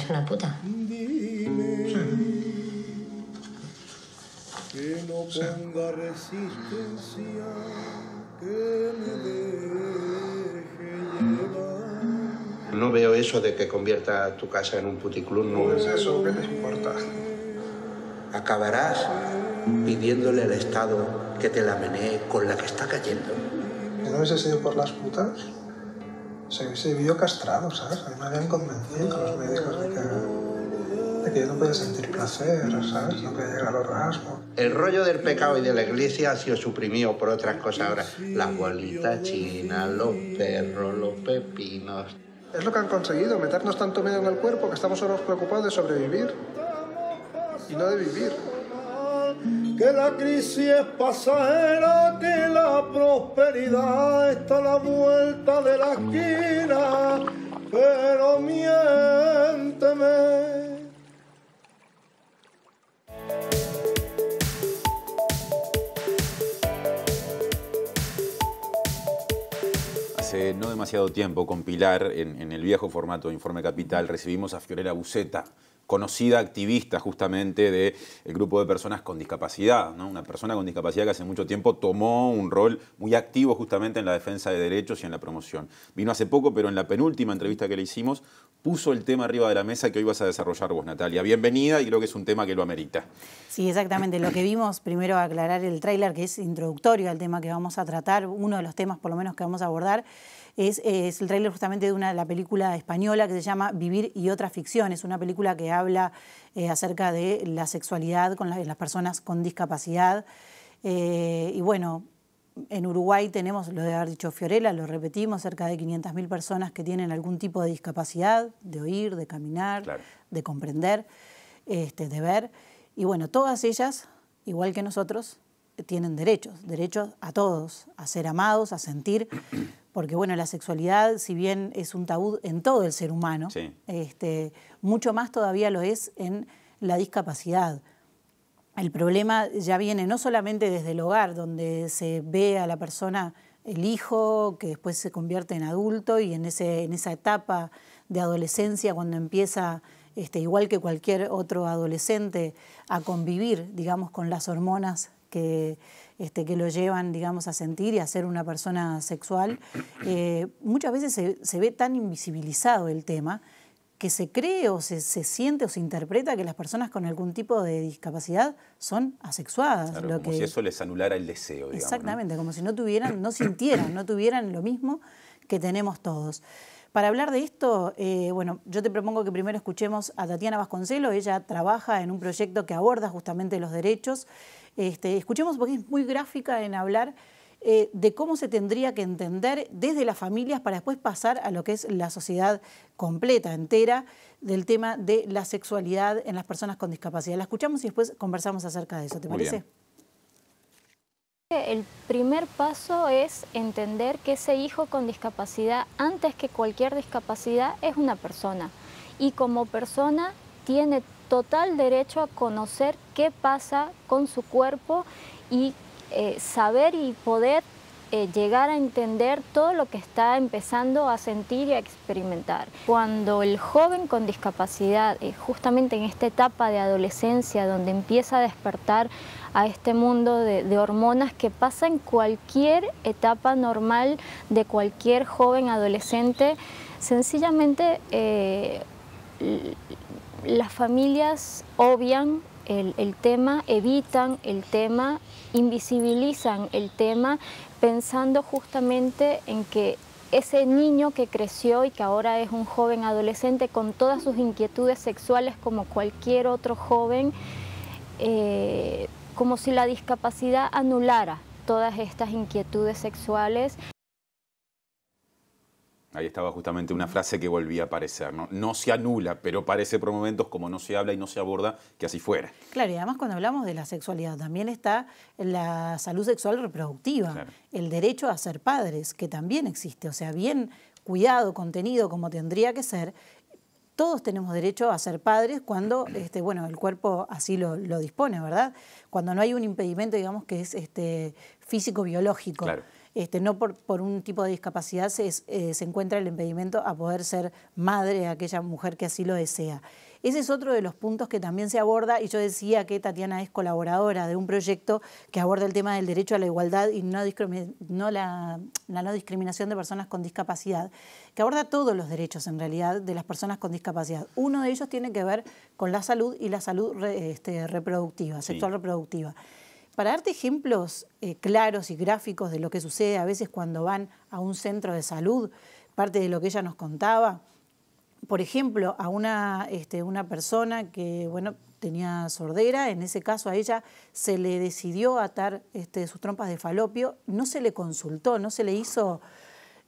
eres una puta. Que no ponga resistencia, que me deje llevar. No veo eso de que convierta tu casa en un puticlub. No es eso, ¿qué te importa? Acabarás pidiéndole al Estado que te la menee con la que está cayendo. Si no hubiese sido por las putas, se hubiese vivido castrado, ¿sabes? A mí me habían convencido con los médicos de que yo no podía sentir placer, ¿sabes? No podía llegar al orgasmo. El rollo del pecado y de la iglesia ha sido suprimido por otras cosas ahora. Las bolitas chinas, los perros, los pepinos. Es lo que han conseguido, meternos tanto miedo en el cuerpo que estamos solo preocupados de sobrevivir y no de vivir. Que la crisis es pasajera, que la prosperidad está a la vuelta de la esquina, pero miénteme. Hace no demasiado tiempo, con Pilar, en el viejo formato de Informe Capital, recibimos a Fiorella Buceta, conocida activista justamente del grupo de personas con discapacidad, ¿no? Una persona con discapacidad que hace mucho tiempo tomó un rol muy activo justamente en la defensa de derechos y en la promoción. Vino hace poco, pero en la penúltima entrevista que le hicimos, puso el tema arriba de la mesa que hoy vas a desarrollar vos, Natalia. Bienvenida, y creo que es un tema que lo amerita. Sí, exactamente. Lo que vimos, primero aclarar el tráiler, que es introductorio al tema que vamos a tratar, uno de los temas por lo menos que vamos a abordar, es el tráiler justamente de la película española que se llama Vivir y otra ficción. Es una película que habla acerca de la sexualidad con las personas con discapacidad. Y bueno, en Uruguay tenemos, lo de haber dicho Fiorella, lo repetimos, cerca de 500.000 personas que tienen algún tipo de discapacidad, de oír, de caminar, claro, de comprender, de ver. Y bueno, todas ellas, igual que nosotros, tienen derechos a todos, a ser amados, a sentir, porque bueno, la sexualidad, si bien es un tabú en todo el ser humano, sí, mucho más todavía lo es en la discapacidad. El problema ya viene no solamente desde el hogar, donde se ve a la persona, el hijo, que después se convierte en adulto, y en esa etapa de adolescencia, cuando empieza, igual que cualquier otro adolescente, a convivir, digamos, con las hormonas que lo llevan, digamos, a sentir y a ser una persona sexual. Muchas veces se ve tan invisibilizado el tema que se cree o se siente o se interpreta que las personas con algún tipo de discapacidad son asexuadas. Claro, como si eso les anulara el deseo, digamos. Exactamente, ¿no? Como si no sintieran, no tuvieran lo mismo que tenemos todos. Para hablar de esto, bueno, yo te propongo que primero escuchemos a Tatiana Vasconcelos. Ella trabaja en un proyecto que aborda justamente los derechos. Escuchemos, porque es muy gráfica en hablar de cómo se tendría que entender desde las familias para después pasar a lo que es la sociedad completa, entera, del tema de la sexualidad en las personas con discapacidad. La escuchamos y después conversamos acerca de eso, ¿te parece? El primer paso es entender que ese hijo con discapacidad, antes que cualquier discapacidad, es una persona. Y como persona tiene total derecho a conocer qué pasa con su cuerpo y saber y poder llegar a entender todo lo que está empezando a sentir y a experimentar. Cuando el joven con discapacidad, justamente en esta etapa de adolescencia, donde empieza a despertar a este mundo de hormonas que pasa en cualquier etapa normal de cualquier joven adolescente, sencillamente las familias obvian el tema, evitan el tema, invisibilizan el tema, pensando justamente en que ese niño que creció y que ahora es un joven adolescente con todas sus inquietudes sexuales como cualquier otro joven, como si la discapacidad anulara todas estas inquietudes sexuales. Ahí estaba justamente una frase que volvía a aparecer, ¿no? No se anula, pero parece por momentos, como no se habla y no se aborda, que así fuera. Claro, y además cuando hablamos de la sexualidad también está la salud sexual reproductiva, claro, el derecho a ser padres, que también existe, o sea, bien cuidado, contenido como tendría que ser. Todos tenemos derecho a ser padres cuando bueno, el cuerpo así lo dispone, ¿verdad? Cuando no hay un impedimento, digamos, que es físico-biológico. Claro. no por un tipo de discapacidad se encuentra el impedimento a poder ser madre de aquella mujer que así lo desea. Ese es otro de los puntos que también se aborda, y yo decía que Tatiana es colaboradora de un proyecto que aborda el tema del derecho a la igualdad y la no discriminación de personas con discapacidad, que aborda todos los derechos en realidad de las personas con discapacidad. Uno de ellos tiene que ver con la salud y la salud reproductiva, sexual reproductiva. Para darte ejemplos claros y gráficos de lo que sucede a veces cuando van a un centro de salud, parte de lo que ella nos contaba, por ejemplo, a una persona que tenía sordera, en ese caso a ella se le decidió atar sus trompas de falopio, no se le consultó, no se le hizo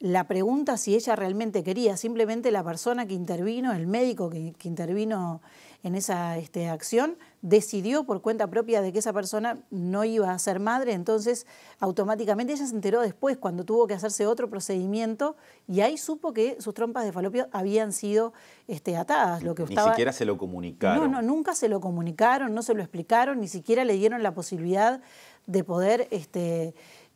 la pregunta si ella realmente quería, simplemente la persona que intervino, el médico que intervino en esa acción, decidió por cuenta propia de que esa persona no iba a ser madre, entonces automáticamente ella se enteró después cuando tuvo que hacerse otro procedimiento y ahí supo que sus trompas de falopio habían sido atadas. Ni siquiera se lo comunicaron. No, nunca se lo comunicaron, no se lo explicaron, ni siquiera le dieron la posibilidad de poder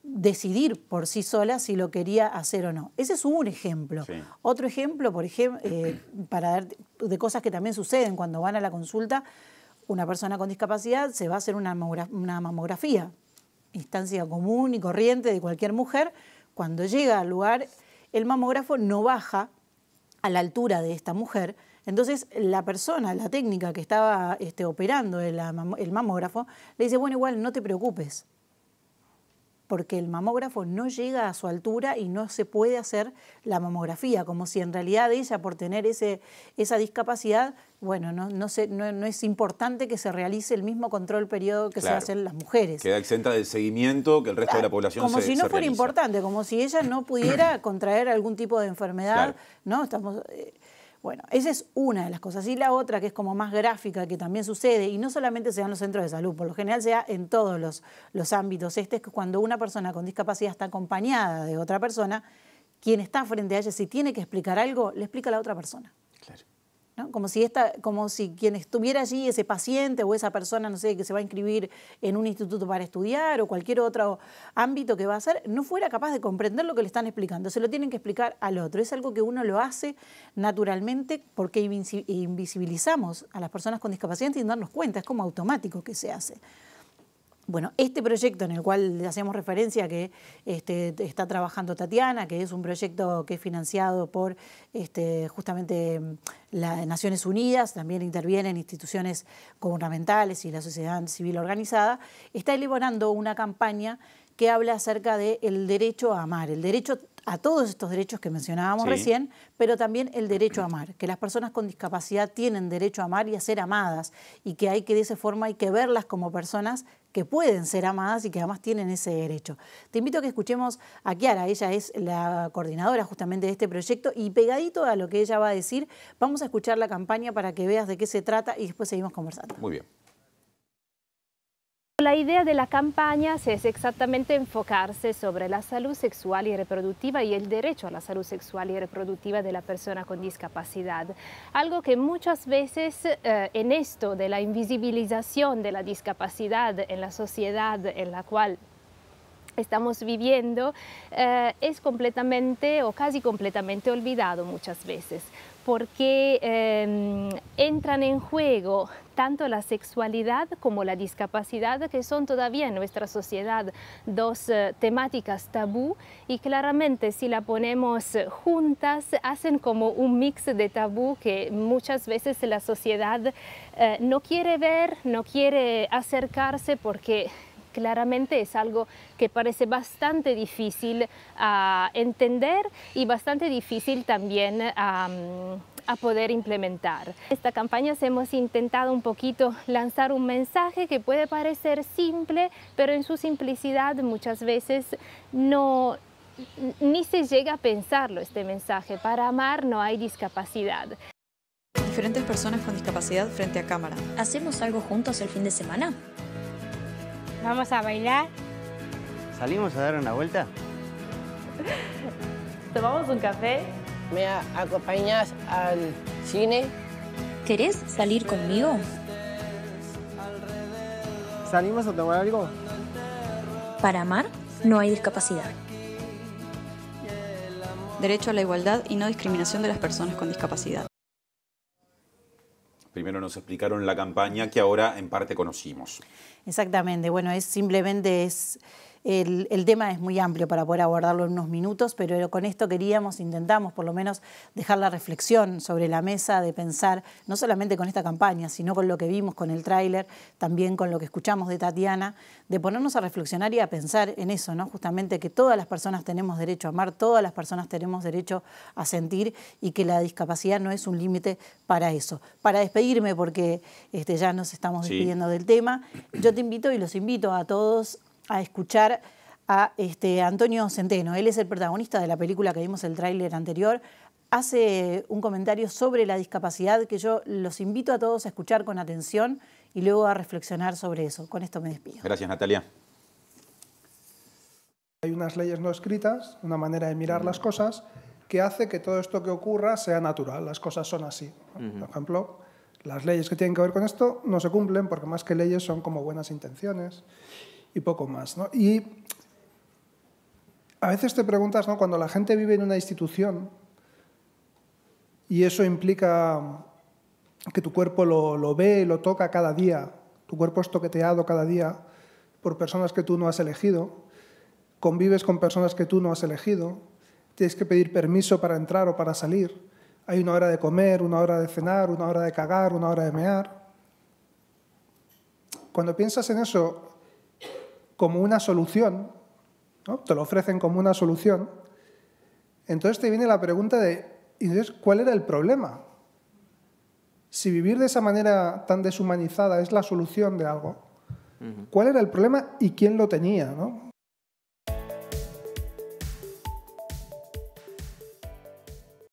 decidir por sí sola si lo quería hacer o no. Ese es un ejemplo. Sí. Otro ejemplo, por ejemplo, de cosas que también suceden cuando van a la consulta, una persona con discapacidad se va a hacer una mamografía, instancia común y corriente de cualquier mujer. Cuando llega al lugar, el mamógrafo no baja a la altura de esta mujer. Entonces, la persona, la técnica que estaba operando el mamógrafo, le dice, bueno, igual no te preocupes, porque el mamógrafo no llega a su altura y no se puede hacer la mamografía, como si en realidad ella, por tener esa discapacidad, bueno, no es importante que se realice el mismo control periodo que se hacen las mujeres. Queda exenta del seguimiento que el resto de la población como si no fuera realiza. Importante, como si ella no pudiera contraer algún tipo de enfermedad, ¿no? Bueno, esa es una de las cosas. Y la otra, que es como más gráfica, que también sucede, y no solamente se da en los centros de salud, por lo general se da en todos los ámbitos, es que cuando una persona con discapacidad está acompañada de otra persona, quien está frente a ella, si tiene que explicar algo, le explica a la otra persona. Claro. ¿No? Como si quien estuviera allí, ese paciente o esa persona, no sé, que se va a inscribir en un instituto para estudiar o cualquier otro ámbito que va a hacer, no fuera capaz de comprender lo que le están explicando. Se lo tienen que explicar al otro. Es algo que uno lo hace naturalmente porque invisibilizamos a las personas con discapacidad sin darnos cuenta. Es como automático que se hace. Bueno, este proyecto en el cual le hacemos referencia que está trabajando Tatiana, que es un proyecto que es financiado por justamente las Naciones Unidas, también intervienen instituciones gubernamentales y la sociedad civil organizada, está elaborando una campaña que habla acerca del derecho a amar, el derecho a todos estos derechos que mencionábamos recién, pero también el derecho a amar, que las personas con discapacidad tienen derecho a amar y a ser amadas, y que de esa forma hay que verlas como personas que pueden ser amadas y que además tienen ese derecho. Te invito a que escuchemos a Kiara, ella es la coordinadora justamente de este proyecto, y pegadito a lo que ella va a decir, vamos a escuchar la campaña para que veas de qué se trata y después seguimos conversando. Muy bien. La idea de la campaña es exactamente enfocarse sobre la salud sexual y reproductiva y el derecho a la salud sexual y reproductiva de la persona con discapacidad. Algo que muchas veces en esto de la invisibilización de la discapacidad en la sociedad en la cual estamos viviendo es completamente o casi completamente olvidado muchas veces, porque entran en juego tanto la sexualidad como la discapacidad, que son todavía en nuestra sociedad dos temáticas tabú, y claramente si la ponemos juntas hacen como un mix de tabú que muchas veces la sociedad no quiere ver, no quiere acercarse, porque claramente es algo que parece bastante difícil a entender y bastante difícil también a poder implementar. Esta campaña hemos intentado un poquito lanzar un mensaje que puede parecer simple, pero en su simplicidad muchas veces ni se llega a pensarlo este mensaje. Para amar no hay discapacidad. Diferentes personas con discapacidad frente a cámara. ¿Hacemos algo juntos el fin de semana? ¿Vamos a bailar? ¿Salimos a dar una vuelta? ¿Tomamos un café? ¿Me acompañas al cine? ¿Querés salir conmigo? ¿Salimos a tomar algo? Para amar no hay discapacidad. derecho a la igualdad y no discriminación de las personas con discapacidad. Primero nos explicaron la campaña que ahora en parte conocimos. Exactamente, bueno, el tema es muy amplio para poder abordarlo en unos minutos, pero con esto intentamos por lo menos dejar la reflexión sobre la mesa, de pensar no solamente con esta campaña, sino con lo que vimos con el tráiler, también con lo que escuchamos de Tatiana, de ponernos a reflexionar y a pensar en eso, ¿no? Justamente que todas las personas tenemos derecho a amar, todas las personas tenemos derecho a sentir y que la discapacidad no es un límite para eso. Para despedirme, porque ya nos estamos despidiendo del tema, yo te invito y los invito a todos a escuchar a Antonio Centeno. Él es el protagonista de la película que vimos el tráiler anterior. Hace un comentario sobre la discapacidad que yo los invito a todos a escuchar con atención y luego a reflexionar sobre eso. Con esto me despido. Gracias, Natalia. Hay unas leyes no escritas, una manera de mirar las cosas que hace que todo esto que ocurra sea natural. Las cosas son así. Por ejemplo, las leyes que tienen que ver con esto no se cumplen porque más que leyes son como buenas intenciones y poco más, ¿no? Y a veces te preguntas, ¿no? Cuando la gente vive en una institución y eso implica que tu cuerpo lo ve, lo toca cada día, tu cuerpo es toqueteado cada día por personas que tú no has elegido, convives con personas que tú no has elegido, tienes que pedir permiso para entrar o para salir, hay una hora de comer, una hora de cenar, una hora de cagar, una hora de mear. Cuando piensas en eso como una solución, ¿no? Te lo ofrecen como una solución, entonces te viene la pregunta de, entonces, ¿cuál era el problema? Si vivir de esa manera tan deshumanizada es la solución de algo, ¿cuál era el problema y quién lo tenía, ¿no?